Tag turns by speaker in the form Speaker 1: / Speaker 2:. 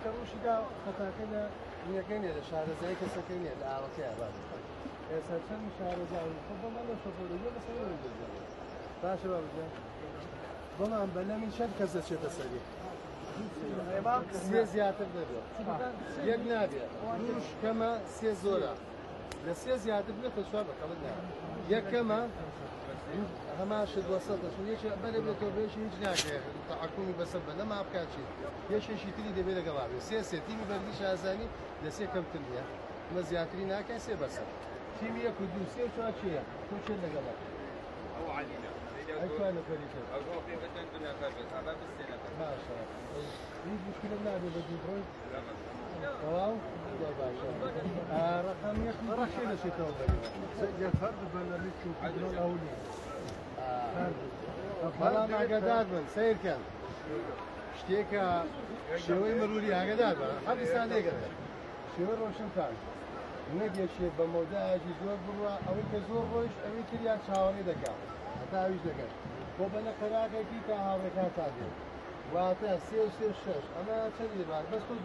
Speaker 1: كروشيدا فتاكنا يكيني لشارزاي كسكيني لعرفيها بعد سرچن شارزاي خب من شوفوریه مثلا میذارم باشه بابا بابا بنا من شد كذا شيء تسالي سي زيادة بدو يك نابي روش كما سي زورا لسي زيادة بدو تشوف قبلنا يك كما هماش الوسط شو يش بلا بيتو بيش يجي ناقي تحكمي بس بلا ما أبكى شيء يش شيء تري دبي لقلابي سي تيمي برديش عزاني لسي كم تلمية ما زيادة ناقي سي بس تيمي يكودو سي شو أشياء شو شيء لقلاب
Speaker 2: أو علينا
Speaker 1: أكوانه فريسة
Speaker 2: أو هو في بدن دنيا فرد هذا بالسنة
Speaker 1: ما شاء الله هيك مشكلة نابي بدي تروح واو رقم يخلي رخي لشي توبري سجل فرد بلا نشوف بدون أولي فرد مع قدار من سير كان اشتيك شوي مروري قدار من حد يساعدني قدار شوي روشن كان نجي شيء بموضوع جزور برا أو كزور روش أو كريات شاوري دكا حتى أويش دكا وبنا قراءة كي كهاوي كاتادي واتا سير شش أنا تشدي بعد بس